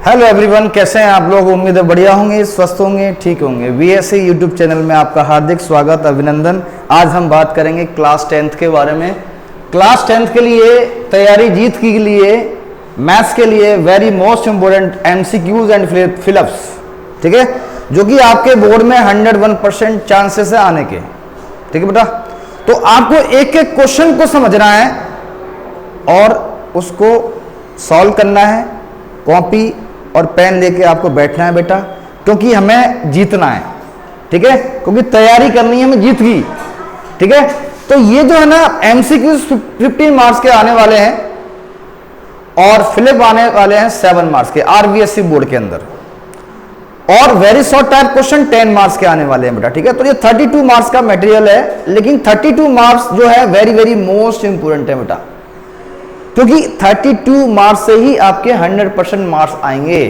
Hello everyone, कैसे हैं आप लोग। उम्मीद है बढ़िया होंगे, स्वस्थ होंगे, ठीक होंगे। वीएससी यूट्यूब चैनल में आपका हार्दिक स्वागत, अभिनंदन। आज हम बात करेंगे क्लास 10th के बारे में। क्लास 10th के लिए तैयारी जीत के लिए मैथ्स के लिए very most important MCQs and fill-ups, ठीक है, जो कि आपके बोर्ड में 101% चांसेस है आने के, ठीक है बेटा। तो आपको एक एक क्वेश्चन को समझना है और उसको सॉल्व करना है। कॉपी और पेन लेके आपको बैठना है बेटा, क्योंकि हमें जीतना है, ठीक है, क्योंकि तैयारी करनी है हमें जीत की, ठीक है। तो ये जो है ना एमसीक्यूज 15 मार्क्स के आने वाले हैं और फिलिप आने वाले हैं 7 मार्क्स के आरबीएससी बोर्ड के अंदर, और very short type question 10 marks के आने वाले हैं बेटा, ठीक है। तो ये 32 मार्क्स का मटेरियल है, लेकिन 32 मार्क्स जो है वेरी वेरी मोस्ट इंपोर्टेंट है बेटा, क्योंकि 32 मार्क्स से ही आपके 100% मार्क्स आएंगे,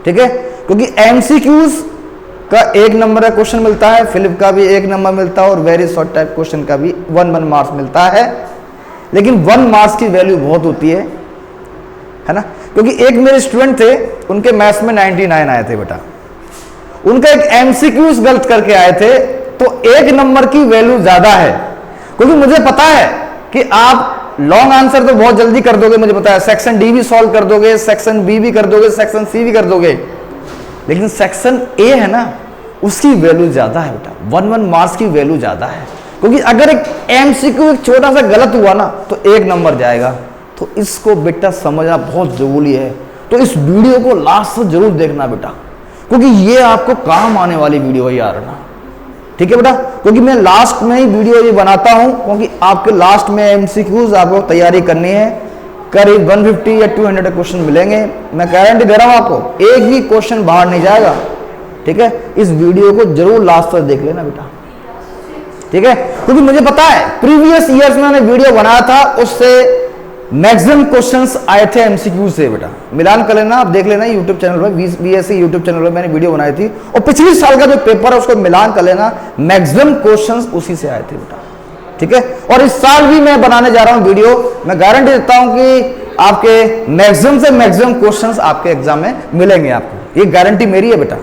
ठीक है। क्योंकि एमसीक्यूज का 1 नंबर का क्वेश्चन मिलता है, फिलिप का भी 1 नंबर मिलता है, और वेरी शॉर्ट टाइप क्वेश्चन का भी 1 मार्क्स मिलता है। लेकिन 1 मार्क्स की वैल्यू बहुत होती है ना, क्योंकि एक मेरे स्टूडेंट थे, उनके मैथ्स में 99 आए थे बेटा। उनका एक एमसीक्यूज गलत करके आए थे, तो 1 नंबर की वैल्यू ज्यादा है, क्योंकि मुझे पता है कि आप लॉन्ग आंसर तो बहुत जल्दी कर दोगे, मुझे पता है। सेक्शन डी भी सॉल्व कर दोगे, सेक्शन बी भी कर दोगे, सेक्शन सी भी कर दोगे, लेकिन सेक्शन ए है ना, उसकी वैल्यू ज्यादा है बेटा। 1 मार्क्स की वैल्यू ज्यादा है, क्योंकि अगर एक एमसीक्यू एक छोटा सा गलत हुआ ना तो 1 नंबर जाएगा। तो इसको बेटा समझना बहुत जरूरी है। तो इस वीडियो को लास्ट से जरूर देखना बेटा, क्योंकि ये आपको काम आने वाली वीडियो है यार ना, ठीक है बेटा। क्योंकि मैं लास्ट में ही वीडियो ये बनाता हूं, क्योंकि आपके लास्ट में एमसीक्यूज आपको तैयारी करनी है। करीब 150 या 200 क्वेश्चन मिलेंगे, मैं गारंटी दे रहा हूं आपको, एक भी क्वेश्चन बाहर नहीं जाएगा, ठीक है। इस वीडियो को जरूर लास्ट तक देख लेना बेटा, ठीक है, क्योंकि मुझे पता है प्रीवियस ईयर्स में मैंने वीडियो बनाया था, उससे मैक्सिमम क्वेश्चंस आए थे एमसीक्यू से बेटा। मिलान कर लेना, आप देख लेना यूट्यूब चैनल पर, बीएससी यूट्यूब चैनल पर मैंने वीडियो बनाई थी, और पिछले साल का जो पेपर है उसको मिलान कर लेना, मैक्सिमम क्वेश्चंस उसी से आए थे बेटा, ठीक है। और इस साल भी मैं बनाने जा रहा हूं वीडियो, मैं गारंटी देता हूं कि आपके मैक्सिमम से मैक्सिमम क्वेश्चंस आपके एग्जाम में मिलेंगे आपको, ये गारंटी मेरी है बेटा,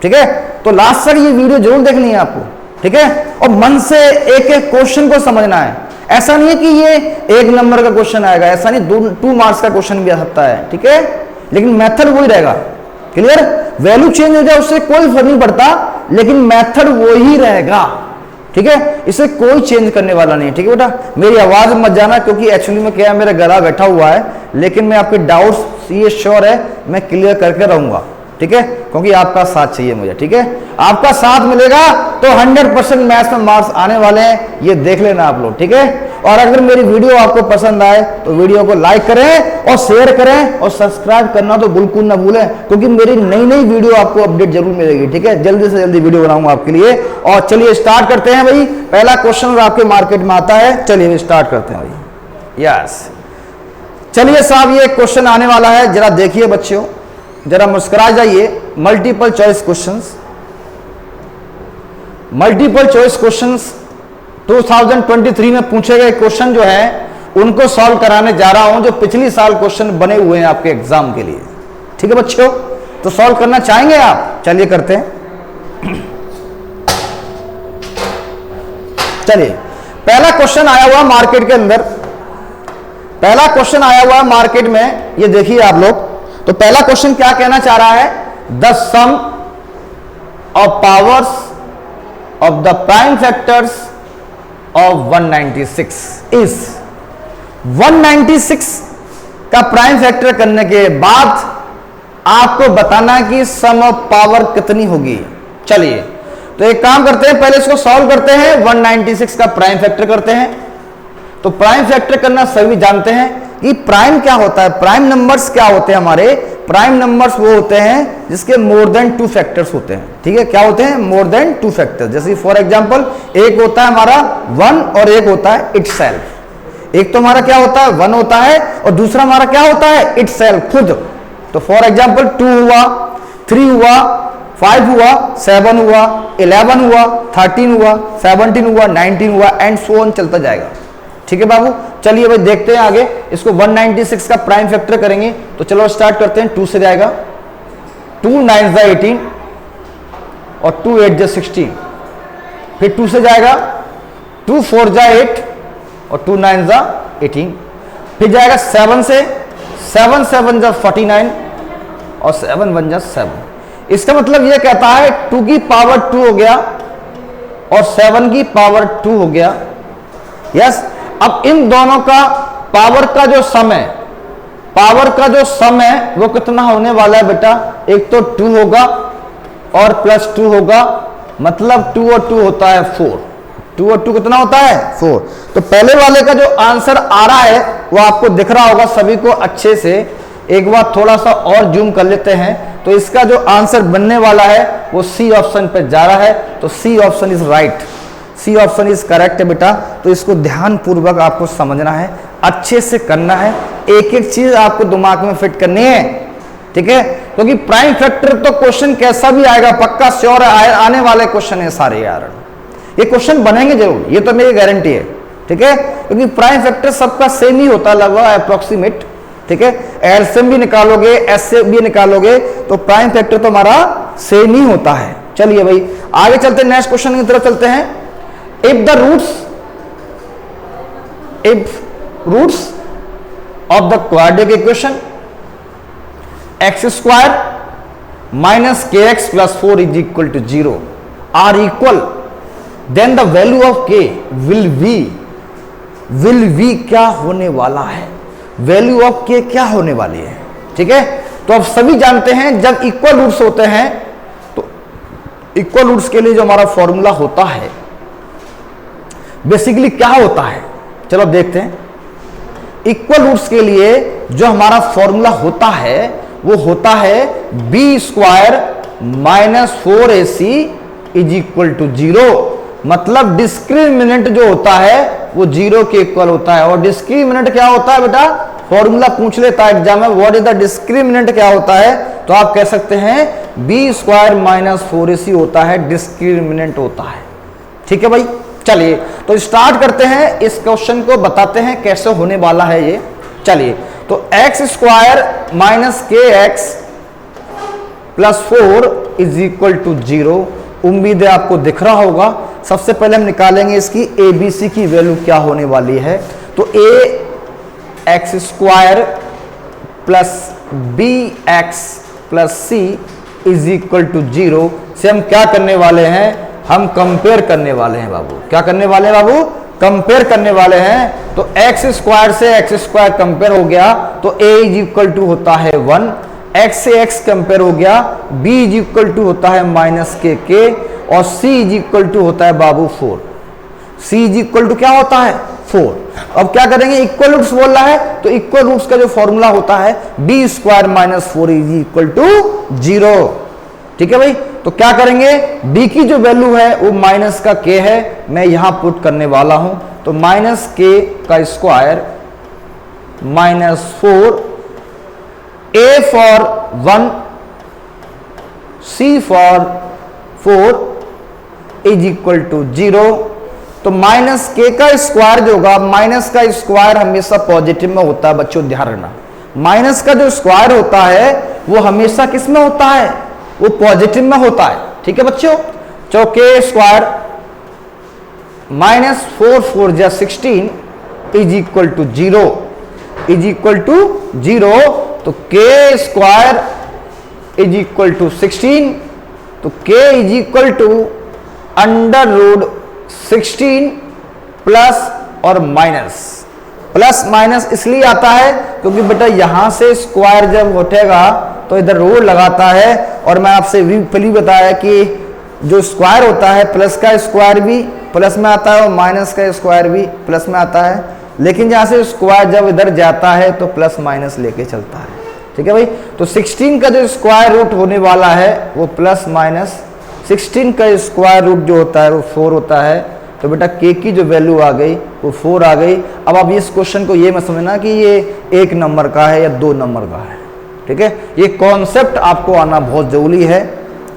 ठीक है। तो लास्ट तक ये वीडियो जरूर देखनी है आपको, ठीक है, और मन से एक एक क्वेश्चन को समझना है। ऐसा नहीं है कि ये 1 नंबर का क्वेश्चन आएगा, ऐसा नहीं, 2 मार्क्स का क्वेश्चन भी आ सकता है, ठीक है, लेकिन मेथड वही रहेगा। क्लियर, वैल्यू चेंज हो जाए उससे कोई फर्क नहीं पड़ता, लेकिन मेथड वही रहेगा, ठीक है, इसे कोई चेंज करने वाला नहीं है, ठीक है बेटा। मेरी आवाज मत जाना, क्योंकि एक्चुअली में क्या है, मेरा गला बैठा हुआ है, लेकिन मैं आपके डाउट्स ये श्योर है मैं क्लियर करके रहूंगा, ठीक है, क्योंकि आपका साथ चाहिए मुझे, ठीक है। आपका साथ मिलेगा तो 100% मैथ्स में मार्क्स आने वाले हैं, ये देख लेना आप लोग, ठीक है। और अगर मेरी वीडियो आपको पसंद आए तो वीडियो को लाइक करें और शेयर करें, और सब्सक्राइब करना तो बिल्कुल ना भूलें, क्योंकि मेरी नई नई वीडियो आपको अपडेट जरूर मिलेगी, ठीक है। जल्दी से जल्दी वीडियो बनाऊंगा आपके लिए। और चलिए स्टार्ट करते हैं भाई। पहला क्वेश्चन आपके मार्केट में आता है, चलिए स्टार्ट करते हैं भाई। यस, चलिए साहब, ये क्वेश्चन आने वाला है, जरा देखिए बच्चों, जरा मुस्कुरा जाइए। Multiple choice questions, multiple choice questions 2023 में पूछे गए क्वेश्चन जो है उनको सॉल्व कराने जा रहा हूं, जो पिछली साल क्वेश्चन बने हुए हैं आपके एग्जाम के लिए, ठीक है बच्चों। तो सॉल्व करना चाहेंगे आप? चलिए करते हैं। चलिए, पहला क्वेश्चन आया हुआ मार्केट के अंदर, पहला क्वेश्चन आया हुआ मार्केट में, ये देखिए आप लोग। तो पहला क्वेश्चन क्या कहना चाह रहा है, the sum of powers of the prime factors of 196 is 196 का प्राइम फैक्टर करने के बाद आपको बताना कि सम ऑफ पावर कितनी होगी। चलिए, तो एक काम करते हैं, पहले इसको सॉल्व करते हैं, 196 का प्राइम फैक्टर करते हैं। तो प्राइम फैक्टर करना सभी जानते हैं कि प्राइम क्या होता है, प्राइम नंबर्स क्या होते हैं हमारे। प्राइम नंबर्स वो होते हैं जिसके मोर देन 2 फैक्टर्स होते हैं, ठीक है। क्या होते हैं? More than 2 factors. जैसे फॉर एग्जांपल, एक होता है हमारा 1 और एक होता है इटसेल्फ। एक तो हमारा क्या होता है 1 होता है, और दूसरा हमारा क्या होता है इटसेल्फ, खुद। तो फॉर एग्जांपल 2 हुआ, 3 हुआ, 5 हुआ, 7 हुआ, 11 हुआ, 13 हुआ, 17 हुआ, 19 हुआ, एंड सो ऑन चलता जाएगा, ठीक है बाबू, चलिए भाई देखते हैं आगे। इसको 196 का प्राइम फैक्टर करेंगे, तो चलो स्टार्ट करते हैं। 2 से जाएगा, 2 9 18 और 2 8 16, फिर 2 से जाएगा, 2 4 8 और 2 9 18, फिर जाएगा 7 से, 7 7 49 और 7 1 7। इसका मतलब यह कहता है 2 की पावर 2 हो गया और 7 की पावर 2 हो गया। यस, अब इन दोनों का पावर का जो सम है, पावर का जो सम है वो कितना होने वाला है बेटा? एक तो 2 होगा और प्लस 2 होगा, मतलब 2 और 2 होता है 4। 2 और 2 कितना होता है? 4। तो पहले वाले का जो आंसर आ रहा है वो आपको दिख रहा होगा सभी को अच्छे से। एक बार थोड़ा सा और जूम कर लेते हैं, तो इसका जो आंसर बनने वाला है वो सी ऑप्शन पे जा रहा है। तो C option is right, C option is correct है बेटा। तो इसको ध्यान पूर्वक आपको समझना है, अच्छे से करना है, एक एक चीज आपको दिमाग में फिट करनी है, ठीक है? क्योंकि प्राइम फैक्टर तो क्वेश्चन कैसा भी आएगा, पक्का श्योर है, आने वाले क्वेश्चन है सारे यार, ये क्वेश्चन बनेंगे जरूर, ये तो मेरी गारंटी है, ठीक है? क्योंकि प्राइम फैक्टर सबका सेम ही होता है लगभग अप्रोक्सीमेट, ठीक है? एलसीएम भी निकालोगे, एचसीएफ भी निकालोगे, तो प्राइम फैक्टर तो हमारा सेम ही होता है। चलिए भाई आगे चलते हैं, नेक्स्ट क्वेश्चन की तरफ चलते हैं। If the roots of the quadratic equation x square minus के x plus 4 is equal to 0 are equal, then the value of k will be क्या होने वाला है? वैल्यू ऑफ के क्या होने वाली है? ठीक है, तो अब सभी जानते हैं जब इक्वल रूट्स होते हैं तो इक्वल रूट्स के लिए जो हमारा फॉर्मूला होता है बेसिकली क्या होता है, चलो अब देखते हैं। इक्वल रूट्स के लिए जो हमारा फॉर्मूला होता है वो होता है B square minus 4ac is equal to 0। मतलब डिस्क्रिमिनेंट जो होता है वो 0 के इक्वल होता है। और डिस्क्रिमिनेंट क्या होता है बेटा? फॉर्मूला पूछ लेता है एग्जाम में, व्हाट इज द डिस्क्रिमिनेंट क्या होता है? तो आप कह सकते हैं बी स्क्वायर माइनस 4ac होता है, डिस्क्रिमिनेंट होता है। ठीक है भाई, चलिए तो स्टार्ट करते हैं, इस क्वेश्चन को बताते हैं कैसे होने वाला है ये। चलिए, तो एक्स स्क्वायर माइनस के x plus 4 is equal to 0। उम्मीद है आपको दिख रहा होगा। सबसे पहले हम निकालेंगे इसकी ए बी सी की वैल्यू क्या होने वाली है। तो a x square plus b x plus c is equal to 0 से हम क्या करने वाले हैं? हम कंपेयर करने वाले हैं बाबू। क्या करने वाले हैं बाबू? कंपेयर करने वाले हैं। तो एक्स स्क्वायर से एक्स स्क्वायर कंपेयर हो गया तो ए इज इक्वल टू होता है 1, एक्स से एक्स कंपेयर हो गया, बी इज इक्वल टू होता है माइनस के और सी इज इक्वल टू होता है बाबू 4। सी इज इक्वल टू क्या होता है? 4। अब क्या करेंगे? इक्वल रूट्स बोल रहा है तो इक्वल रूट्स का जो फॉर्मूला होता है B square minus 4 is equal to 0। ठीक है भाई, तो क्या करेंगे? b की जो वैल्यू है वो माइनस का k है, मैं यहां पुट करने वाला हूं। तो माइनस k का square minus 4, a for 1 c for 4 is equal to 0। तो माइनस k का स्क्वायर जो होगा, माइनस का स्क्वायर हमेशा पॉजिटिव में होता है बच्चों, ध्यान रखना। माइनस का जो स्क्वायर होता है वो हमेशा किस में होता है? वो पॉजिटिव में होता है। ठीक है बच्चों, तो के स्क्वायर माइनस 4 4 जा 16 is equal to 0 is equal to 0। तो के स्क्वायर इज इक्वल टू 16, तो K is equal to under root 16 plus और माइनस। प्लस माइनस इसलिए आता है क्योंकि बेटा यहां से स्क्वायर जब उठेगा तो इधर रूट लगाता है। और मैं आपसे पहले बताया कि जो स्क्वायर होता है प्लस का स्क्वायर भी प्लस में आता है और माइनस का स्क्वायर भी प्लस में आता है, लेकिन जहां से स्क्वायर जब इधर जाता है तो प्लस माइनस लेके चलता है। ठीक है भाई, तो 16 का जो स्क्वायर रूट होने वाला है वो प्लस माइनस 16 का स्क्वायर रूट जो होता है वो 4 होता है। तो बेटा के की जो वैल्यू आ गई वो 4 आ गई। अब आप इस क्वेश्चन को ये मत समझना कि ये 1 नंबर का है या 2 नंबर का है। ठीक है, ये कॉन्सेप्ट आपको आना बहुत जरूरी है।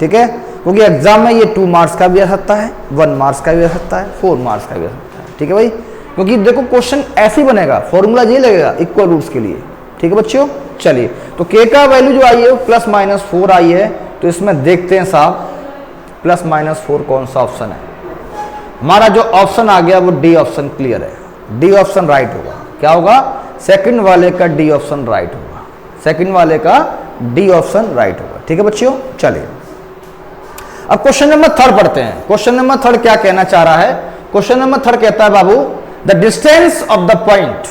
ठीक है, क्योंकि एग्जाम में ये 2 मार्क्स का भी आ सकता है, 1 मार्क्स का भी आ सकता है, 4 मार्क्स का भी आ सकता है। ठीक है भाई, क्योंकि देखो क्वेश्चन ऐसे ही बनेगा, फॉर्मूला ये लगेगा इक्वल रूट्स के लिए। ठीक है बच्चों, चलिए तो k का वैल्यू जो आई है वो +-4 आई है, तो इसमें देखते हैं साहब +-4 कौन सा ऑप्शन है। हमारा जो ऑप्शन आ गया वो डी ऑप्शन क्लियर है, डी ऑप्शन राइट होगा। क्या होगा? सेकंड वाले का डी ऑप्शन राइट होगा, सेकंड वाले का डी ऑप्शन राइट होगा। ठीक है बच्चों, चलिए अब क्वेश्चन नंबर 3 पढ़ते हैं। क्वेश्चन नंबर 3 क्या कहना चाह रहा है? क्वेश्चन नंबर 3 कहता है बाबू, the distance of the point,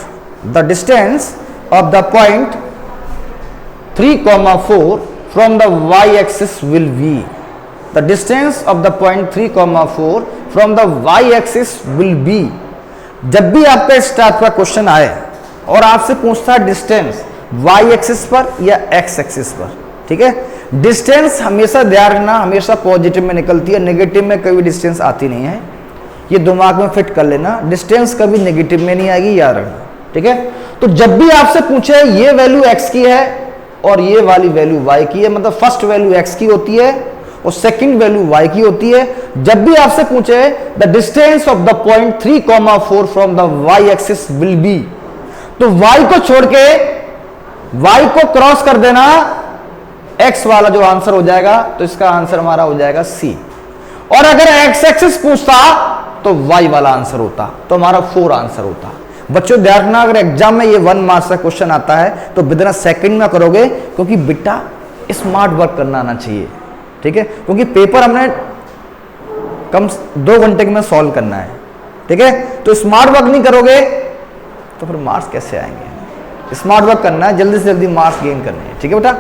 the distance of the point 3,4 from the y axis will be. The distance of the point 3,4 from the y axis will be. जब भी आपका इस टाइप का क्वेश्चन आए और आपसे पूछता है डिस्टेंस y एक्सिस पर या x एक्सिस पर, ठीक है, डिस्टेंस हमेशा ध्यान रखना, हमेशा पॉजिटिव में निकलती है, नेगेटिव में कभी डिस्टेंस आती नहीं है। ये दिमाग में फिट कर लेना, डिस्टेंस कभी नेगेटिव में नहीं आएगी, याद रखना। ठीक है, तो जब भी आपसे पूछे ये वैल्यू x की है और ये वाली वैल्यू y की है, मतलब फर्स्ट वैल्यू x की होती है और सेकंड वैल्यू y की होती है। जब भी आपसे पूछे the distance of the point 3,4 from the y axis will B, तो y को छोड़ के y को क्रॉस कर देना, x वाला जो आंसर हो जाएगा, तो इसका आंसर हमारा हो जाएगा C। और अगर x एक्सिस पूछता तो y वाला आंसर होता, तो हमारा 4 आंसर होता। बच्चों ध्यान रखना, अगर एग्जाम में ये 1 मार्क्स का क्वेश्चन आता है तो विदिन सेकंड में करोगे, क्योंकि बेटा स्मार्ट वर्क करना आना चाहिए। ठीक है, क्योंकि पेपर हमने कम 2 घंटे में सॉल्व करना है। ठीक है, तो स्मार्ट वर्क नहीं करोगे तो फिर मार्क्स कैसे आएंगे? स्मार्ट वर्क करना है, जल्दी से जल्दी मार्क्स गेन करने हैं। ठीक है बेटा,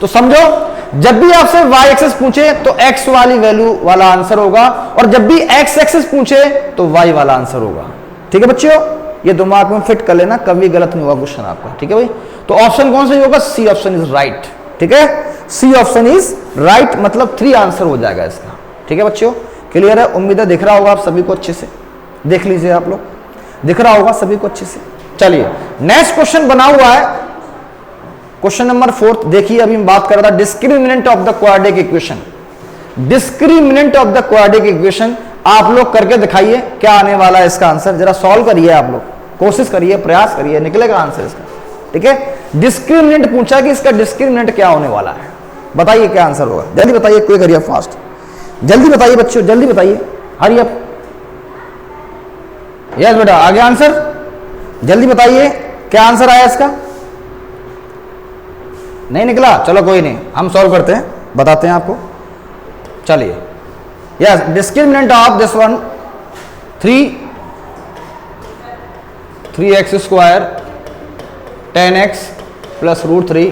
तो समझो जब भी आपसे y एक्सिस पूछे तो x वाली वैल्यू वाला आंसर होगा, और जब भी x एक्सिस पूछे तो y वाला आंसर होगा। ठीक है बच्चों, ये दिमाग में फिट कर लेना, कभी गलत नहीं होगा क्वेश्चन आपका। ठीक है भाई, तो ऑप्शन कौन सा होगा? C option is right. ठीक है, सी ऑप्शन इज राइट, मतलब 3 आंसर हो जाएगा इसका। ठीक है बच्चों, क्लियर है? उम्मीद है दिख रहा होगा आप सभी को अच्छे से, देख लीजिए आप लोग, दिख रहा होगा सभी को अच्छे से। चलिए नेक्स्ट क्वेश्चन बना हुआ है, क्वेश्चन नंबर 4। देखिए अभी मैं बात कर रहा था discriminant of the quadratic equation. Discriminant of the quadratic equation आप लोग करके दिखाइए क्या आने वाला है इसका आंसर, जरा सॉल्व करिए, आप लोग कोशिश करिए, प्रयास करिए, निकलेगा आंसर इसका। ठीक है, डिस्क्रिमिनेंट पूछा कि इसका डिस्क्रिमिनेंट क्या होने वाला है, बताइए क्या आंसर होगा, जल्दी बताइए, कोई करिए फास्ट, जल्दी बताइए बच्चों, जल्दी बताइए, हरी अप। यस बेटा, आगे आंसर जल्दी बताइए, क्या आंसर आया इसका? नहीं निकला, चलो कोई नहीं, हम सॉल्व करते हैं, बताते हैं आपको। चलिए, yes, discriminant of this one 3x square 10x plus √3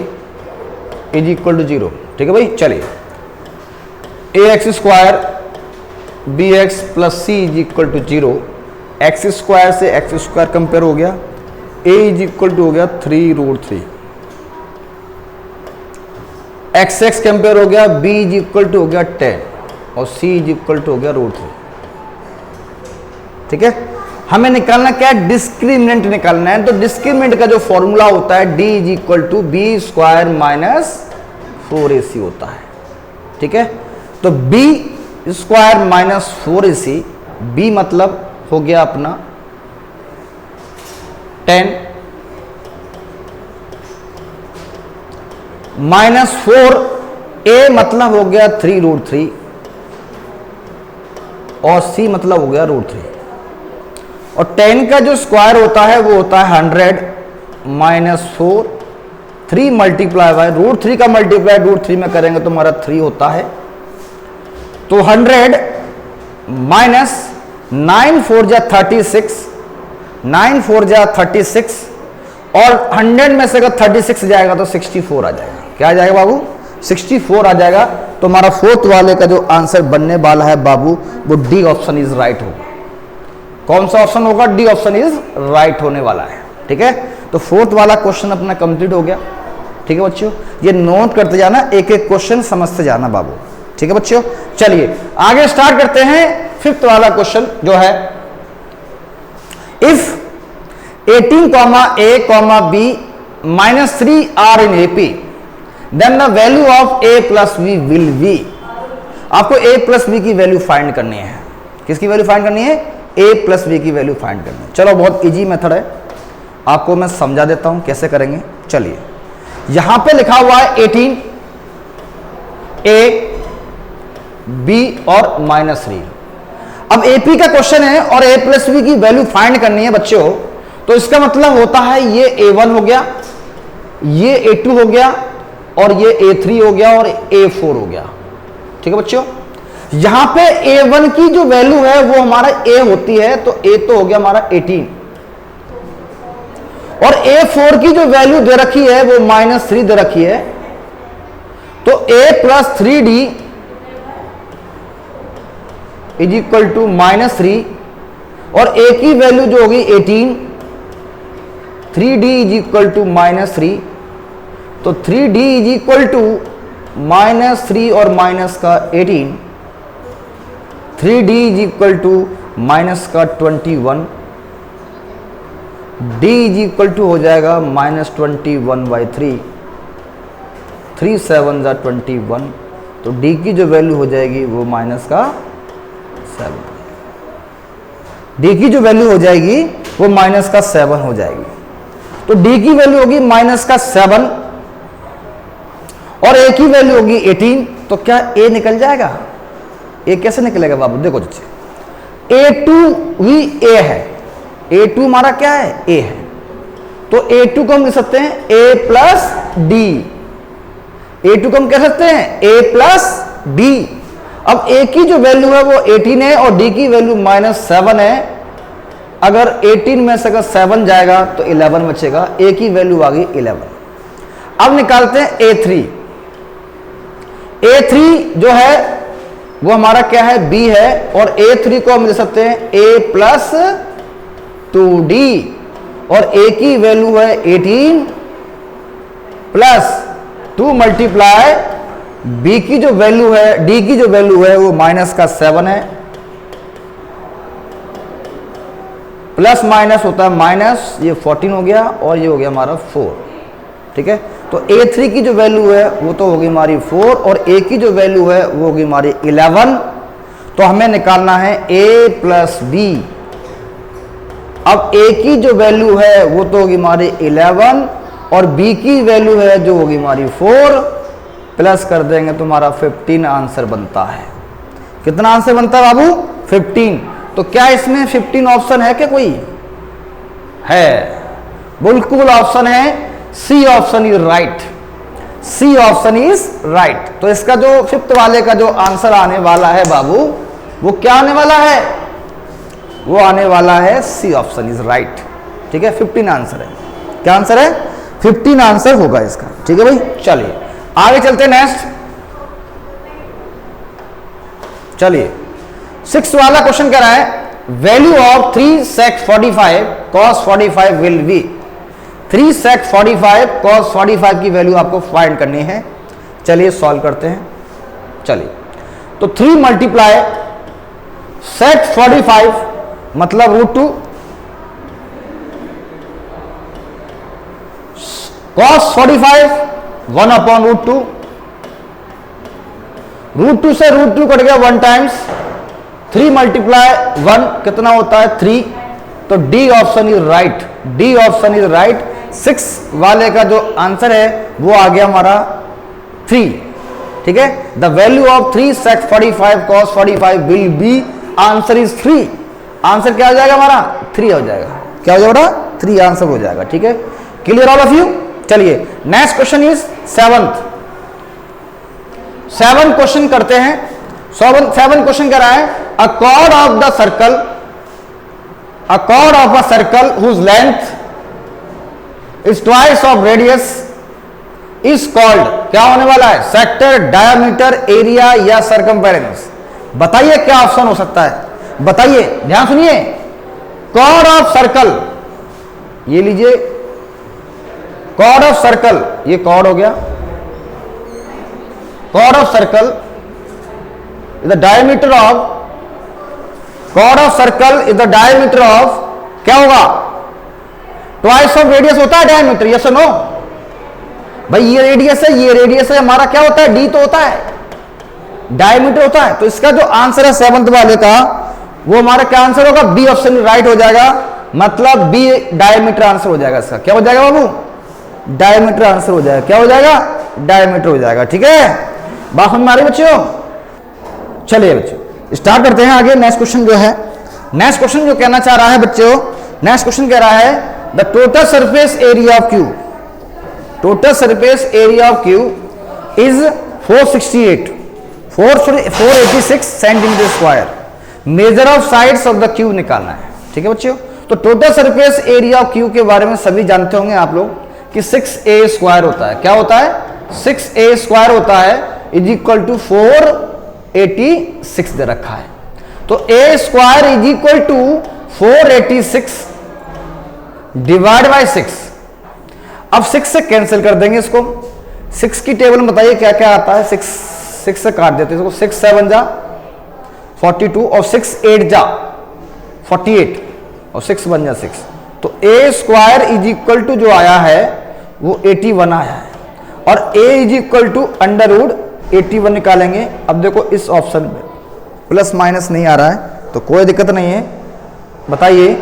is equal to 0। ठीक है भाई, चलिए ax square bx plus c is equal to 0। x square से x स्क्वायर कंपेयर हो गया, a इज इक्वल टू हो गया 3√3, x कंपेयर हो गया, b इज इक्वल टू हो गया 10 और c इज इक्वल टू हो गया √3। ठीक है, हमें निकालना क्या है? डिस्क्रिमिनेंट निकालना है। तो डिस्क्रिमिनेंट का जो फॉर्मूला होता है d is equal to b square minus 4ac होता है। ठीक है, तो b square minus 4ac, b मतलब हो गया अपना 10 माइनस 4, a मतलब हो गया 3√3 और c मतलब हो गया √3, और 10 का जो स्क्वायर होता है वो होता है 100 माइनस 4, 3 मल्टीप्लाई बाय √3 का मल्टीप्लाई √3 में करेंगे तो हमारा 3 होता है। तो 100 माइनस 9 4 जा 36, 9 4 जा 36, और 100 में से अगर 36 जाएगा तो 64 आ जाएगा। क्या आ जाएगा बाबू? 64 आ जाएगा। तो हमारा 4th वाले का जो आंसर बनने वाला है बाबू, वो डी ऑप्शन इज राइट होगा। कौन सा ऑप्शन होगा? डी ऑप्शन इज राइट होने वाला है। ठीक है, तो 4th वाला क्वेश्चन अपना कंप्लीट हो गया। ठीक है बच्चों, ये नोट करते जाना, एक एक क्वेश्चन समझते जाना बाबू। ठीक है बच्चों, चलिए आगे स्टार्ट करते हैं 5th वाला क्वेश्चन जो है, if 18, a, b -3 are in AP, then the value of a plus b will be. आपको a प्लस b की वैल्यू फाइंड करनी है। किसकी वैल्यू फाइंड करनी है? ए प्लस बी की वैल्यू फाइंड करनी है। चलो बहुत इजी मेथड है, आपको मैं समझा देता हूं कैसे करेंगे। चलिए यहां पे लिखा हुआ है 18 ए बी और -3। अब एपी का क्वेश्चन है और ए प्लस बी की वैल्यू फाइंड करनी है बच्चों, तो इसका मतलब होता है ये A1 हो गया, ये A2 हो गया और ये A3 हो गया और A4 हो गया। ठीक है बच्चों, यहां पे A1 की जो वैल्यू है वो हमारा A होती है, तो A तो हो गया हमारा 18 और A4 की जो वैल्यू दे रखी है वो -3 दे रखी है, तो A plus 3D is equal to -3 और A की वैल्यू जो होगी 18, 3D इज इक्वल टू -3, तो 3D इज इक्वल टू -3 और माइनस का 18, 3D is equal to minus का 21, D इज इक्वल टू हो जाएगा -21/3, 3 7 जा 21, तो D की जो वैल्यू हो जाएगी वो माइनस का 7, D की जो वैल्यू हो जाएगी वो माइनस का 7 हो जाएगी। तो D की वैल्यू होगी माइनस का 7 और A की वैल्यू होगी 18, तो क्या A निकल जाएगा? A कैसे निकलेगा बाबू? देखो A2 भी A है, A2 हमारा क्या है? A है, तो A2 को हम लिख सकते हैं A प्लस D, A2 को हम कह सकते हैं A प्लस D। अब A की जो वैल्यू है वो 18 है और D की वैल्यू -7 है, अगर 18 में से अगर 7 जाएगा तो 11 बचेगा, A की वैल्यू आ गई 11। अब निकालते हैं A3, A3 जो है वो हमारा क्या है? B है, और A3 को हम लिख सकते हैं A प्लस 2D और A की वैल्यू है 18 प्लस 2 मल्टीप्लाई B की जो वैल्यू है, D की जो वैल्यू है वो माइनस का 7 है, प्लस माइनस होता है माइनस, ये 14 हो गया और ये हो गया हमारा 4। ठीक है, तो A3 की जो वैल्यू है वो तो होगी हमारी 4 और A की जो वैल्यू है वो होगी हमारी 11। तो हमें निकालना है A प्लस B। अब A की जो वैल्यू है वो तो होगी हमारी 11 और B की वैल्यू है जो होगी हमारी 4, प्लस कर देंगे तो हमारा 15 आंसर बनता है। कितना आंसर बनता है बाबू? 15। तो क्या इसमें 15 ऑप्शन है क्या? कोई है? बिल्कुल ऑप्शन है, C option is right, C option is right. तो इसका जो 5th वाले का जो आंसर आने वाला है बाबू, वो क्या आने वाला है? वो आने वाला है सी ऑप्शन इज राइट। ठीक है, 15 आंसर है। क्या आंसर है? 15 आंसर होगा इसका। ठीक है भाई, चलिए आगे चलते हैं नेक्स्ट। चलिए 6 वाला क्वेश्चन कह रहा है value of 3 sec 45 cos 45 will be. 3 sec 45 cos 45 की वैल्यू आपको फाइंड करनी है। चलिए सॉल्व करते हैं। चलिए तो 3 मल्टीप्लाई sec 45 मतलब √2 cos 45 1/√2, √2 से √2 कट गया 1 टाइम्स, 3 मल्टीप्लाई 1 कितना होता है? 3। तो D option is right, D option is right. 6 वाले का जो आंसर है वो आ गया हमारा 3। ठीक है, the value of 3 sec 45 cos 45 will be, answer is 3। Answer क्या हो जाएगा हमारा? 3 हो जाएगा। क्या हो जाएगा? 3 आंसर हो जाएगा। ठीक है, क्लियर ऑल ऑफ यू? चलिए next question is 7th। 7 question करते हैं। 7 क्वेश्चन कह रहा है a chord of the circle, a chord of a circle whose length is twice of radius is called, क्या होने वाला है? सेक्टर, डायमीटर, एरिया या सर्कमफेरेंस। बताइए क्या ऑप्शन हो सकता है? बताइए, ध्यान सुनिए। कॉर्ड ऑफ सर्कल, ये लीजिए कॉर्ड ऑफ सर्कल, ये कॉर्ड हो गया। Chord of circle is the diameter of, chord of circle is the diameter of, क्या होगा? ट्वाइस ऑफ रेडियस होता है डायमीटर, यस और नो? भाई ये रेडियस है, ये रेडियस है, हमारा क्या होता है? डी तो होता है, डायमीटर होता है। तो इसका जो आंसर है 7th वाले का वो हमारा क्या आंसर होगा, बी ऑप्शन राइट हो जाएगा, मतलब बी डायमीटर आंसर हो जाएगा इसका। क्या हो जाएगा बाबू, डायमीटर आंसर हो जाएगा। क्या हो जाएगा, डायमीटर हो जाएगा। ठीक है, बात समझ में आ रही बच्चों। चलिए बच्चों स्टार्ट करते हैं आगे। नेक्स्ट क्वेश्चन जो है, नेक्स्ट क्वेश्चन जो कहना चाह रहा है बच्चों, नेक्स्ट क्वेश्चन कह रहा है the total surface area of cube, total surface area of cube is 486 centimetre square, measure of sides of the cube निकालना है। ठीक है बच्चों, तो total surface area of cube के बारे में सभी जानते होंगे आप लोग कि 6a स्क्वायर होता है। क्या होता है, 6a स्क्वायर होता है इज इक्वल टू 486 दे रखा है। तो a square is equal to 486 divide by 6। अब 6 से कैंसिल कर देंगे इसको। 6 की टेबल में बताइए क्या क्या आता है। 6 से काट देते हैं इसको। 6 7 जा 42 और 6 8 जा 48 और 6 1 जा 6। तो a square is equal to जो आया है वो 81 आया है, और a is equal to under root 81 निकालेंगे। अब देखो इस ऑप्शन में प्लस माइनस नहीं आ रहा है तो कोई दिक्कत नहीं है। बताइए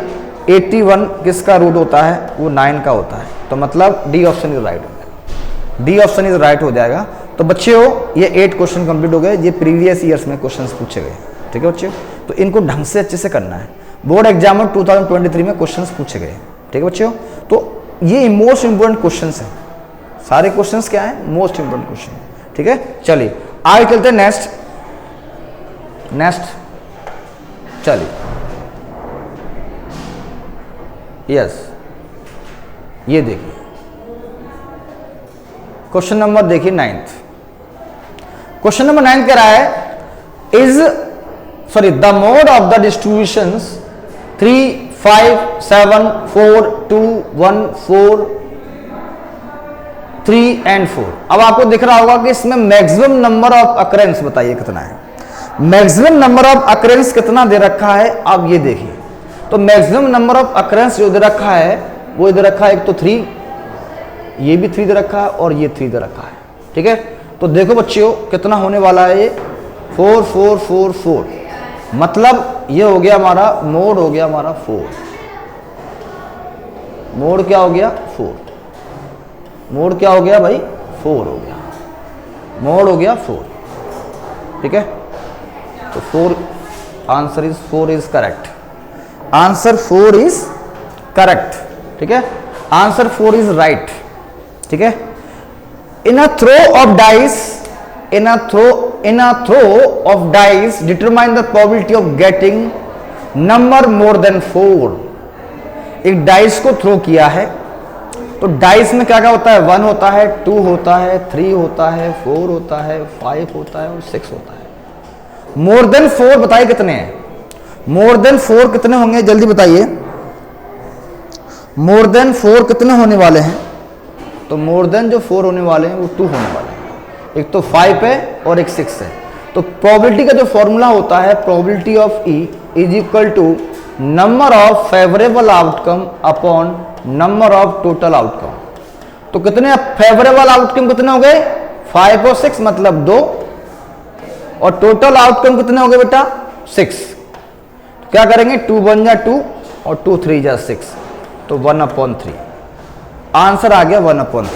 81 किसका रूट होता है, वो 9 का होता है। तो मतलब डी ऑप्शन इज राइट हो जाएगा, डी ऑप्शन इज राइट हो जाएगा। तो बच्चे हो ये 8 क्वेश्चन कंप्लीट हो गए। ये प्रीवियस ईयर्स में क्वेश्चंस पूछे गए। ठीक है बच्चे, तो इनको ढंग से अच्छे से करना है। बोर्ड एग्जाम में 2023 में क्वेश्चंस पूछे गए। ठीक है बच्चों, तो ये मोस्ट इंपोर्टेंट क्वेश्चंस हैं। सारे क्वेश्चंस क्या हैं, मोस्ट इंपोर्टेंट क्वेश्चन। ठीक है, चलिए आगे चलते हैं। नेक्स्ट चलिए, यस ये देखिए क्वेश्चन नंबर देखिए 9th। क्वेश्चन नंबर 9 कह रहा है the mode of the distributions 3 5 7 4 2 1 4 3 and 4। अब आपको दिख रहा होगा कि इसमें मैक्सिमम नंबर ऑफ अकरेंस बताइए कितना है। मैक्सिमम नंबर ऑफ अकरेंस कितना दे रखा है, आप ये देखिए। तो मैक्सिमम नंबर ऑफ अकरेंस जो दे रखा है वो इधर रखा है, एक तो 3, ये भी 3 दे रखा है और ये 3 दे रखा है। ठीक है, तो देखो बच्चों कितना होने वाला है ये 4 4 4 4, मतलब ये हो गया हमारा मोड, हो गया हमारा 4। मोड क्या हो गया 4, मोड क्या हो गया भाई 4 हो गया, मोड हो गया 4। ठीक है, तो 4 answer is 4 is correct, answer 4 is correct. ठीक है, आंसर 4 इज राइट। ठीक है, in a throw of dice, in a throw of dice determine the probability of getting number more than 4। एक डाइस को थ्रो किया है, तो डाइस में क्या क्या होता है, 1 होता है, 2 होता है, 3 होता है, 4 होता है, 5 होता है और 6 होता है। मोर देन 4 बताइए कितने हैं, मोर देन 4 कितने होंगे, जल्दी बताइए। मोर देन 4 कितने होने वाले हैं, तो मोर देन जो 4 होने वाले हैं वो 2 होने वाले हैं। एक तो 5 है और एक 6 है। तो प्रोबेबिलिटी का जो फॉर्मूला होता है, probability of E is equal to number of favourable outcome upon number of total outcome. तो कितने फेवरेबल आउटकम कितने हो गए, 5 और 6 मतलब 2, और टोटल आउटकम कितने हो गए बेटा 6। क्या करेंगे 2 1 जा 2 और 2 3 जा 6, तो 1/3 आंसर आ गया 1/3।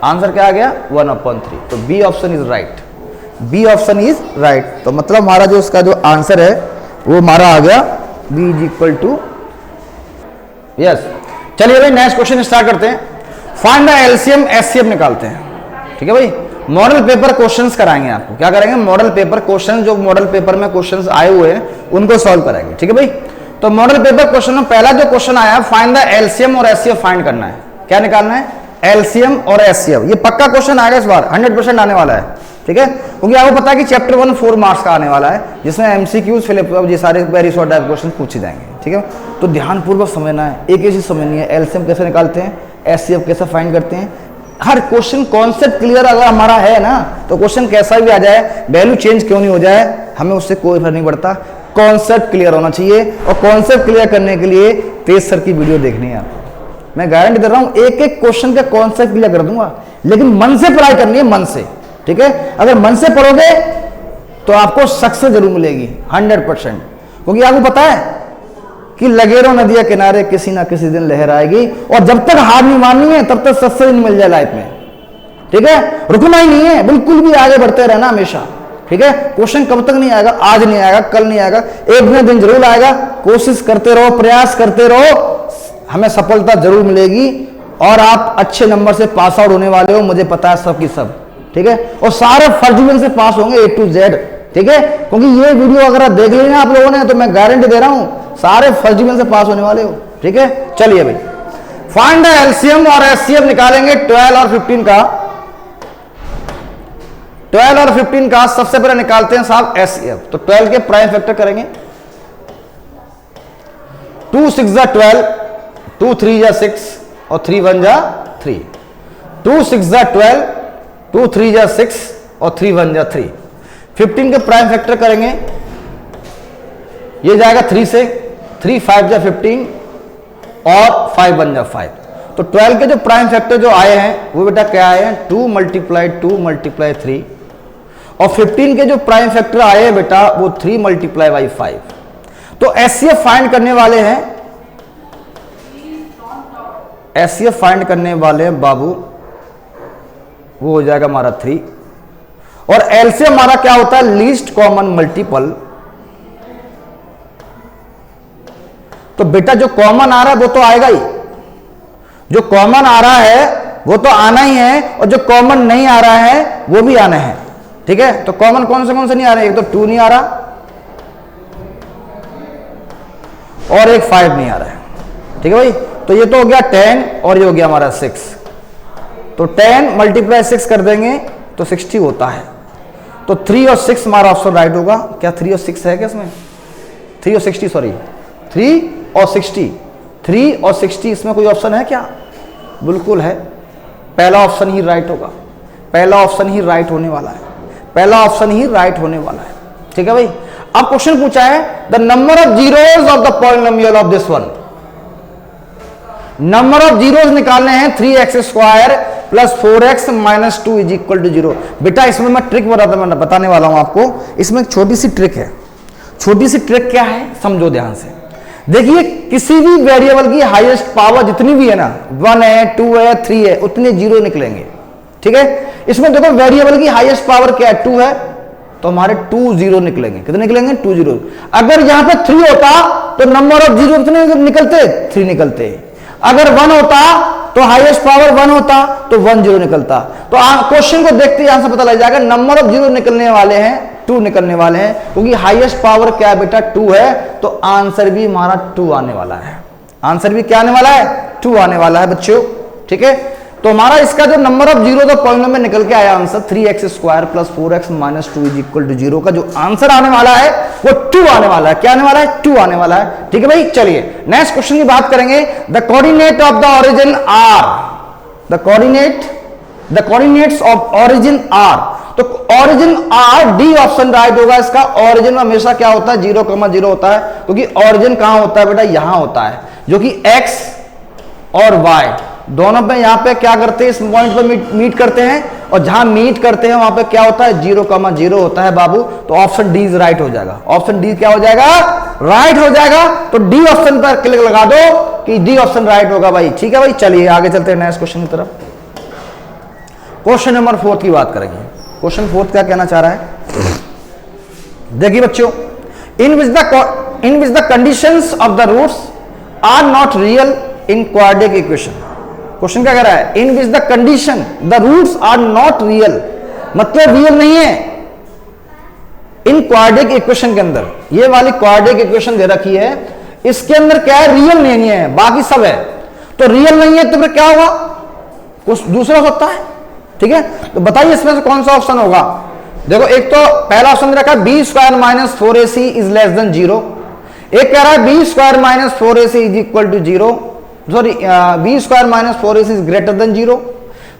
आंसर क्या आ गया 1/3। तो B option is right, B option is right. तो मतलब हमारा जो उसका जो आंसर है वो हमारा आ गया B is equal to yes. चलिए भाई नेक्स्ट क्वेश्चन स्टार्ट करते हैं। फाइंड द एलसीएम एचसीएफ निकालते हैं। ठीक है भाई, मॉडल पेपर क्वेश्चंस कराएंगे आपको। क्या करेंगे, मॉडल पेपर क्वेश्चन, जो मॉडल पेपर में क्वेश्चंस आए हुए हैं उनको सॉल्व कराएंगे। ठीक है भाई, तो मॉडल पेपर क्वेश्चन में पहला जो क्वेश्चन आया, फाइंड द एलसीएम और एचसीएफ फाइंड करना है। क्या निकालना है, एलसीएम और एचसीएफ। ये पक्का क्वेश्चन आएगा इस बार, 100% आने वाला है। ठीक है, क्योंकि आपको पता है कि चैप्टर 1 4 मार्क्स का आने वाला है, जिसमें एमसीक्यूज फिलिप ये सारे वेरी शॉर्ट टाइप क्वेश्चन पूछे जाएंगे। ठीक है, तो ध्यानपूर्वक समझना है, एक ही चीज समझनी है, एलसीएम कैसे निकालते हैं, एचसीएफ कैसे फाइंड करते हैं। हर क्वेश्चन कॉन्सेप्ट क्लियर अगर हमारा है ना, तो क्वेश्चन कैसा भी आ जाए, वैल्यू चेंज क्यों नहीं हो जाए, हमें उससे कोई फर्क नहीं पड़ता। कॉन्सेप्ट क्लियर होना चाहिए, और कॉन्सेप्ट क्लियर करने के लिए तेज सर की वीडियो देखनी है आपको। मैं गारंटी दे रहा हूं, एक एक क्वेश्चन का कॉन्सेप्ट क्लियर कर दूंगा, लेकिन मन से पढ़ाई करनी है, मन से। ठीक है, अगर मन से पढ़ोगे तो आपको सक्सेस जरूर मिलेगी 100%। क्योंकि आपको पता है कि लगे रहो नदिया किनारे, किसी ना किसी दिन लहर आएगी, और जब तक हार नहीं माननी है तब तक सबसे दिन मिल जाए लाइफ में। ठीक है, रुकना ही नहीं है, बिल्कुल भी आगे बढ़ते रहना हमेशा। ठीक है, क्वेश्चन कब तक नहीं आएगा, आज नहीं आएगा, कल नहीं आएगा, एक ना दिन जरूर आएगा। कोशिश करते रहो, प्रयास करते रहो, हमें सफलता जरूर मिलेगी और आप अच्छे नंबर से पास आउट होने वाले हो, मुझे पता है सब की सब। ठीक है, और सारे फर्स्ट डिवीजन से पास होंगे A to Z। ठीक है, क्योंकि ये वीडियो अगर आप देख लेना आप लोगों ने तो मैं गारंटी दे रहा हूं सारे फर्स्ट डिवीजन से पास होने वाले हो। ठीक है, चलिए भाई, फाइंड द एलसीएम और एचसीएफ निकालेंगे 12 और 15 का। 12 और 15 का सबसे पहले निकालते हैं साहब एचसीएफ। तो 12 के प्राइम फैक्टर करेंगे, 2 6 जा 12, 2 3 जा 6 और 3 1 जा 3। 2 6 जा 12, 2 3 जा 6 और 3 1 जा 3। 15 के प्राइम फैक्टर करेंगे, ये जाएगा 3 से, 3 5 जा 15 और 5 1 जा 5। तो 12 के जो प्राइम फैक्टर जो आए हैं वो बेटा क्या आए हैं, 2 × 2 × 3। और 15 के जो प्राइम फैक्टर आए हैं बेटा वो 3 × 5। तो एचसीएफ फाइंड करने वाले हैं, एचसीएफ फाइंड करने वाले हैं बाबू, वो हो जाएगा हमारा 3। और एलसीएम हमारा क्या होता है, लीस्ट कॉमन मल्टीपल। तो बेटा जो कॉमन आ रहा है वो तो आएगा ही, जो कॉमन आ रहा है वो तो आना ही है, और जो कॉमन नहीं आ रहा है वो भी आना है। ठीक है, तो कॉमन कौन से नहीं आ रहे, एक तो 2 नहीं आ रहा और एक 5 नहीं आ रहा है। ठीक है भाई, तो ये तो हो गया 10 और ये हो गया हमारा 6। तो 10 × 6 कर देंगे तो 60 होता है। तो 3 और 6 हमारा ऑप्शन राइट होगा। क्या 3 और 6 है क्या इसमें, 3 और 60 सॉरी 3 और 60, 3 और 60 इसमें कोई ऑप्शन है क्या, बिल्कुल है, पहला ऑप्शन ही राइट होगा, पहला ऑप्शन ही राइट होने वाला है, पहला ऑप्शन ही राइट होने वाला है। ठीक है भाई, अब क्वेश्चन पूछा है the number of zeros of the polynomial of this one. Number of zeros निकालने हैं, 3x² + 4x - 2 = 0। बेटा इसमें मैं ट्रिक बताने वाला हूं आपको, इसमें एक छोटी सी ट्रिक है। छोटी सी ट्रिक क्या है, समझो ध्यान से। देखिए किसी भी वेरिएबल की हाईएस्ट पावर जितनी भी है ना, 1 है 2 है 3 है, उतने जीरो निकलेंगे। ठीक है, इसमें देखो वेरिएबल की हाईएस्ट पावर क्या है, 2 है, तो हमारे 2 जीरो निकलेंगे। कितने निकलेंगे, 2 जीरो। अगर यहां पे 3 होता तो नंबर ऑफ जीरो कितने निकलते, 3 निकलते। अगर 1 होता तो हाईएस्ट पावर 1 होता तो 1 जीरो निकलता। तो क्वेश्चन को देखते ही आंसर पता लग जाएगा, नंबर ऑफ जीरो निकलने वाले हैं 2 निकलने वाले हैं, क्योंकि हाईएस्ट पावर क्या है बेटा 2 है, तो आंसर भी हमारा 2 आने वाला है। आंसर भी क्या आने वाला है, 2 आने वाला है बच्चों। ठीक है, तो हमारा इसका जो नंबर ऑफ जीरो तो पॉइंट में निकल के आया आंसर 3x² + 4x - 2 = 0 का जो आंसर आने वाला है वो 2 आने वाला है। क्या आने वाला है, 2 आने वाला है। ठीक है भाई, चलिए नेक्स्ट क्वेश्चन की बात करेंगे। The coordinate of the origin are, the coordinates of origin are. तो origin are, D option right होगा इसका। ओरिजिन में हमेशा क्या होता है, 0,0 होता है, क्योंकि ओरिजिन कहां होता है बेटा, यहां होता है, जो कि x और y दोनों पे यहां पे क्या करते हैं, इस पॉइंट पे मीट करते हैं, और जहां मीट करते हैं वहां पे क्या होता है, 0,0 होता है बाबू। तो ऑप्शन डी राइट हो जाएगा। ऑप्शन डी क्या हो जाएगा, राइट हो जाएगा। तो डी ऑप्शन पर क्लिक लगा दो कि डी ऑप्शन राइट होगा भाई। ठीक है भाई, चलिए आगे चलते हैं नेक्स्ट क्वेश्चन की तरफ। क्वेश्चन नंबर 4 की बात करेंगे। क्वेश्चन 4 क्या कहना चाह रहा है, देखिए बच्चों, in which the conditions of the roots are not real in quadratic equation. Question क्या कह रहा है, in which the condition the roots are not real, मतलब रियल नहीं है इन क्वाड्रेटिक इक्वेशन के अंदर। ये वाली क्वाड्रेटिक इक्वेशन दे रखी है, इसके अंदर क्या है, रियल नहीं है, बाकी सब है। तो रियल नहीं है तो फिर क्या होगा, कुछ दूसरा हो सकता है। ठीक है, तो बताइए इसमें से कौन सा ऑप्शन होगा। देखो एक तो पहला ऑप्शन दे रखा है b² - 4ac is less than 0। एक कह रहा है b² - 4ac is equal to 0, sorry b² - 4ac is greater than 0।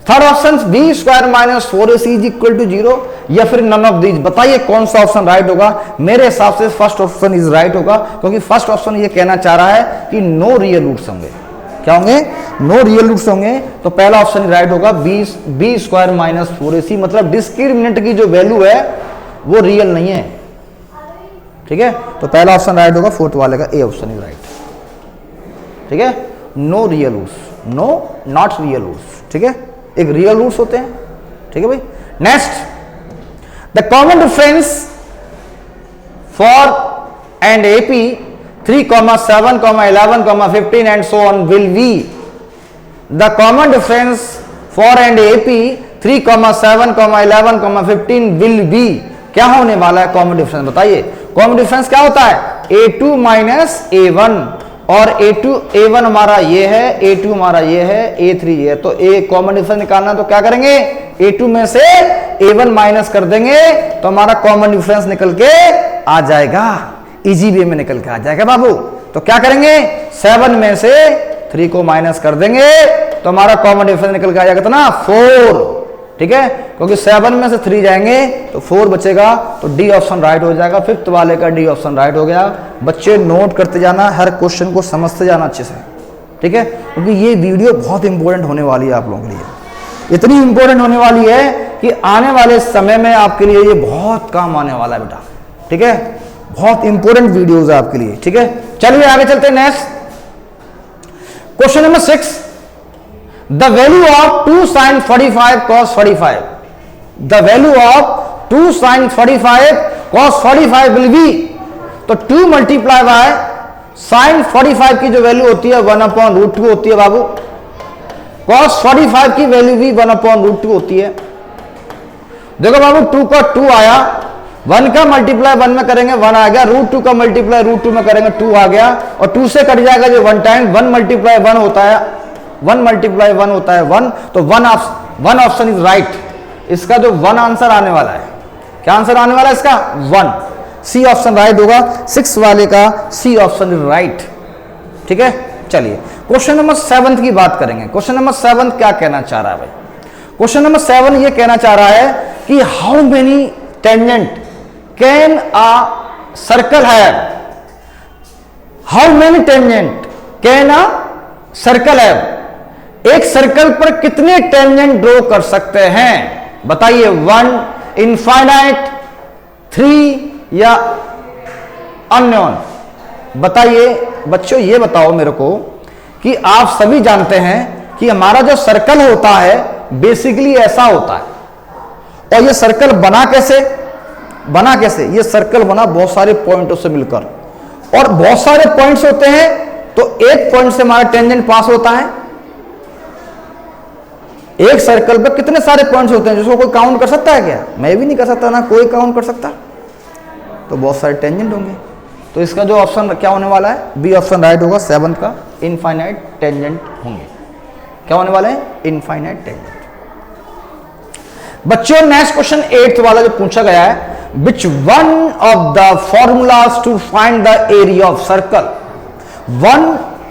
Third option b² - 4ac is equal to 0, या फिर नन ऑफ दीज। बताइए कौन सा ऑप्शन राइट होगा। मेरे हिसाब से फर्स्ट ऑप्शन इज राइट होगा, क्योंकि फर्स्ट ऑप्शन ये कहना चाह रहा है कि नो रियल रूट्स होंगे। क्या होंगे, नो रियल रूट्स होंगे। तो पहला ऑप्शन राइट होगा, b² - 4ac, मतलब डिस्क्रिमिनेंट की जो वैल्यू है वो रियल नहीं है। ठीक है, तो पहला ऑप्शन राइट होगा, फोर्थ वाले का ए ऑप्शन इज राइट। ठीक है, no real roots, no not real roots. ठीक है, एक रियल रूट्स होते हैं। ठीक है भाई, next, the common difference for and AP 3, 7, 11, 15 and so on will be. The common difference for and AP 3, 7, 11, 15 will be. क्या होने वाला है कॉमन डिफरेंस, बताइए। कॉमन डिफरेंस क्या होता है, a2 माइनस a1, और a1 हमारा ये है, a2 हमारा ये है, a3 ये है। तो a कॉमन डिफरेंस निकालना, तो क्या करेंगे, a2 में से a1 माइनस कर देंगे तो हमारा कॉमन डिफरेंस निकल के आ जाएगा, इजी वे में निकल के आ जाएगा बाबू। तो क्या करेंगे, 7 में से 3 को माइनस कर देंगे तो हमारा कॉमन डिफरेंस निकल के आ जाएगा कितना, 4। ठीक है, क्योंकि 7 में से 3 जाएंगे तो 4 बचेगा, तो डी ऑप्शन राइट हो जाएगा। फिफ्थ वाले का डी ऑप्शन राइट हो गया। बच्चे नोट करते जाना, हर क्वेश्चन को समझते जाना अच्छे से। ठीक है, क्योंकि ये वीडियो बहुत इंपॉर्टेंट होने वाली है आप लोगों के लिए, इतनी इंपॉर्टेंट होने वाली है कि आने वाले समय में आपके लिए ये बहुत काम आने वाला है बेटा। ठीक है, बहुत इंपॉर्टेंट वीडियोज है आपके लिए। ठीक है, चलिए आगे चलते हैं। Next question number 6, the value of 2 sin 45 cos 45, the value of 2 sin 45 cos 45 will be. तो 2 मल्टीप्लाई बाय sin 45 की जो वैल्यू होती है 1/√2 होती है बाबू, cos 45 की वैल्यू भी 1/√2 होती है। देखो बाबू, 2 का 2 आया, 1 का मल्टीप्लाई 1 में करेंगे 1 आ गया, √2 का मल्टीप्लाई √2 में करेंगे 2 आ गया, और 2 से कट जाएगा जो 1 टाइम 1 मल्टीप्लाई 1 होता है, 1 मल्टीप्लाई 1 होता है 1, तो 1 ऑप्शन इज राइट। इसका जो 1 आंसर आने वाला है, क्या आंसर आने वाला है इसका, 1, सी ऑप्शन राइट होगा। 6 वाले का सी ऑप्शन इज राइट। ठीक है, चलिए क्वेश्चन नंबर 7 की बात करेंगे। क्वेश्चन नंबर 7 क्या कहना चाह रहा है भाई, क्वेश्चन नंबर 7 ये कहना चाह रहा है कि how many tangent can a circle have, how many tangent can a circle have, एक सर्कल पर कितने टेंजेंट ड्रॉ कर सकते हैं, बताइए। 1, इनफाइनाइट, 3 या अननोन। बताइए बच्चों, ये बताओ मेरे को कि आप सभी जानते हैं कि हमारा जो सर्कल होता है बेसिकली ऐसा होता है, और ये सर्कल बना कैसे, ये सर्कल बना बहुत सारे पॉइंटों से मिलकर, और बहुत सारे पॉइंट्स होते हैं, तो एक पॉइंट से हमारा टेंजेंट पास होता है। एक सर्कल पर कितने सारे पॉइंट्स होते हैं, जिसको कोई काउंट कर सकता है क्या, मैं भी नहीं कर सकता ना कोई काउंट कर सकता, तो बहुत सारे टेंजेंट होंगे। तो इसका जो ऑप्शन क्या होने वाला है, बी ऑप्शन राइट होगा। 7 का इनफाइनाइट टेंजेंट होंगे। क्या होने वाले हैं, इनफाइनाइट टेंजेंट। बच्चों नेक्स्ट क्वेश्चन 8th वाला जो पूछा गया है, which one of the formulas to find the area of circle,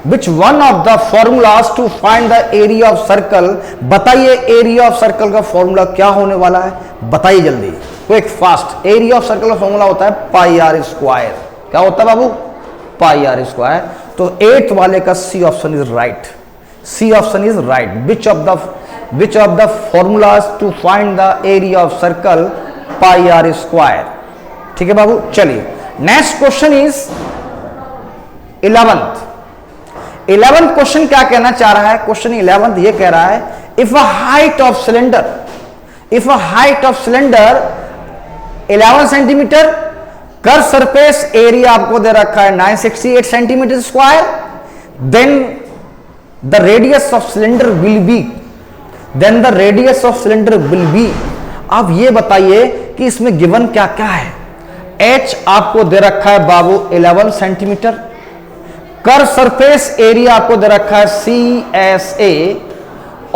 which one of the formulas to find the area of circle. बताइए एरिया ऑफ सर्कल का फॉर्मूला क्या होने वाला है, बताइए जल्दी, quick fast. Area of circle का formula होता है पाई आर स्क्वायर। क्या होता है बाबू, पाई आर स्क्वायर। तो 8th वाले का C option is right, C option is right. Which of the formulas to find the area of circle, pi r square. ठीक है बाबू, चलिए next question is 11th question क्या कहना चाह रहा है, क्वेश्चन 11th ये कह रहा है, if a height of cylinder 11 centimetre, curved surface area आपको दे रखा है 968 centimetre square, then the radius of cylinder will be. अब ये बताइए कि इसमें गिवन क्या क्या है। H आपको दे रखा है बाबू 11 सेंटीमीटर, कर सरफेस एरिया आपको दे रखा है CSA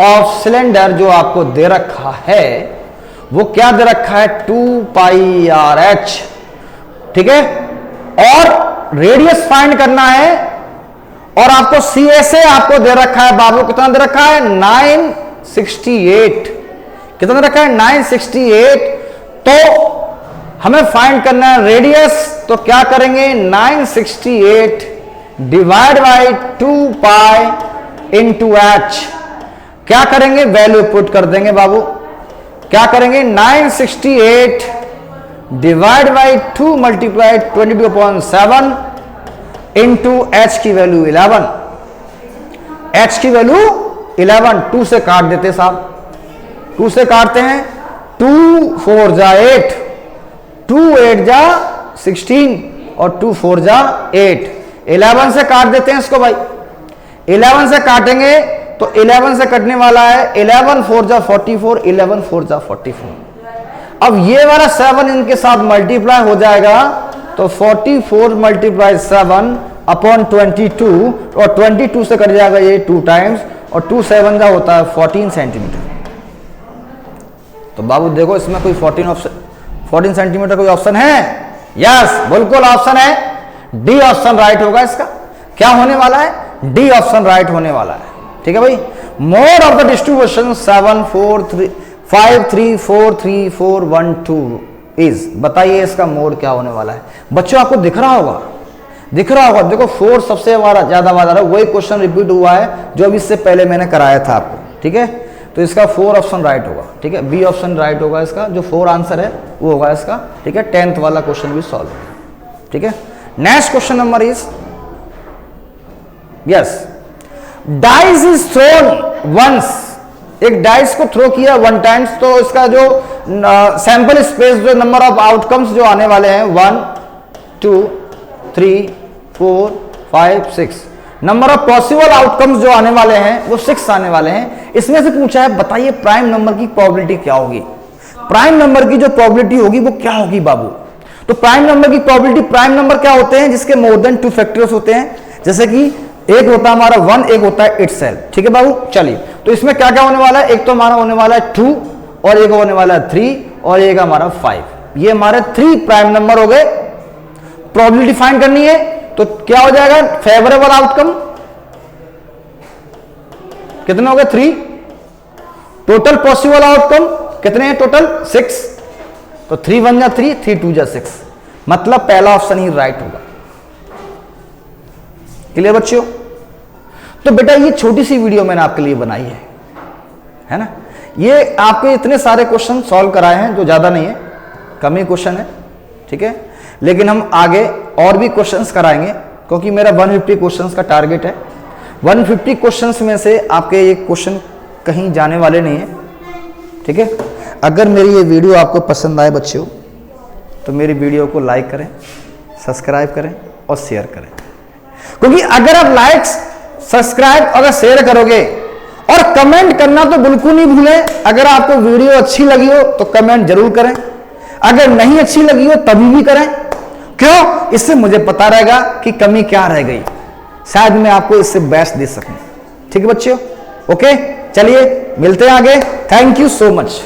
ऑफ सिलेंडर जो आपको दे रखा है वो क्या दे रखा है 2 पाई आर एच। ठीक है, और रेडियस फाइंड करना है, और आपको CSA आपको दे रखा है बाबू कितना दे रखा है 968। कितना दे रखा है 968। तो हमें फाइंड करना है रेडियस, तो क्या करेंगे 968 divide by 2 pi into H. क्या करेंगे वैल्यू पुट कर देंगे बाबू, क्या करेंगे 968 divide by 2 multiplied 22/7 into H की वैल्यू 11, एच की वैल्यू 11, 2 से काट देते साहब, 2 से काटते हैं, 2 4 जा 8, 2 8 जा 16 और 2 4 जा 8, 11 से काट देते हैं इसको भाई, 11 से काटेंगे तो 11 से कटने वाला है, 11 4 जा 44, 11 4 जा 44। अब ये वाला 7 इनके साथ मल्टीप्लाई हो जाएगा तो 44 मल्टीप्लाई 7 अपॉन 22, और 22 से कट जाएगा ये 2 टाइम्स, और 2 7 का होता है 14 सेंटीमीटर। तो बाबू देखो इसमें कोई 14 सेंटीमीटर कोई ऑप्शन है? यस, बिल्कुल ऑप्शन है, डी ऑप्शन राइट होगा इसका। क्या होने वाला है? डी ऑप्शन राइट होने वाला है। ठीक है भाई। Mode of the distribution 7 4 3 5 3 4 3 4 1 2 is, बताइए इसका मोड क्या होने वाला है? बच्चों आपको दिख रहा होगा, दिख रहा होगा, देखो 4 सबसे ज्यादा बार आ रहा है, वही क्वेश्चन रिपीट हुआ है जो अभी इससे पहले मैंने कराया था आपको। ठीक है, तो इसका 4 ऑप्शन राइट होगा। ठीक है, बी ऑप्शन राइट होगा इसका, जो 4 आंसर है वो होगा इसका। ठीक है, 10th वाला क्वेश्चन भी सॉल्व होगा। ठीक है, next question number is, yes, dice is thrown once, एक डाइस को थ्रो किया 1 टाइम्स, तो इसका जो सैंपल स्पेस, जो नंबर ऑफ आउटकम्स जो आने वाले हैं 1 2 3 4 5 6, नंबर ऑफ पॉसिबल आउटकम्स जो आने वाले हैं वो 6 आने वाले हैं। इसमें से पूछा है बताइए प्राइम नंबर की प्रोबेबिलिटी क्या होगी? प्राइम नंबर की जो प्रोबेबिलिटी होगी वो क्या होगी बाबू? तो प्राइम नंबर की प्रोबेबिलिटी, प्राइम नंबर क्या होते हैं? जिसके मोर देन 2 फैक्टर्स होते हैं, जैसे कि एक होता है हमारा 1, एक होता है इटसेल्फ। ठीक है बाबू, चलिए, तो इसमें क्या क्या होने वाला है? एक तो हमारा होने वाला है 2, और एक होने वाला है 3, और एक हमारा 5। ये हमारे 3 प्राइम नंबर हो गए। प्रोबेबिलिटी फाइंड करनी है तो क्या हो जाएगा? फेवरेबल आउटकम कितने हो गए? 3। टोटल पॉसिबल आउटकम कितने हैं? टोटल 6। तो 3 1 जा 3, 3 2 जा 6, मतलब पहला ऑप्शन ही राइट होगा। क्लियर बच्चों? तो बेटा ये छोटी सी वीडियो मैंने आपके लिए बनाई है ना? ये आपके इतने सारे क्वेश्चन सॉल्व कराए हैं, जो ज्यादा नहीं है, कम ही क्वेश्चन है। ठीक है, लेकिन हम आगे और भी क्वेश्चंस कराएंगे, क्योंकि मेरा 150 क्वेश्चंस का टारगेट है। 150 क्वेश्चंस में से आपके ये क्वेश्चन कहीं जाने वाले नहीं है। ठीक है, अगर मेरी ये वीडियो आपको पसंद आए बच्चों, तो मेरी वीडियो को लाइक करें, सब्सक्राइब करें और शेयर करें, क्योंकि अगर आप लाइक, सब्सक्राइब अगर शेयर करोगे, और कमेंट करना तो बिल्कुल नहीं भूलें। अगर आपको वीडियो अच्छी लगी हो तो कमेंट जरूर करें, अगर नहीं अच्छी लगी हो तभी भी करें। क्यों? इससे मुझे पता रहेगा कि कमी क्या रह गई, शायद मैं आपको इससे बेस्ट दे सकूं। ठीक है बच्चों, ओके, चलिए मिलते हैं आगे। Thank you so much.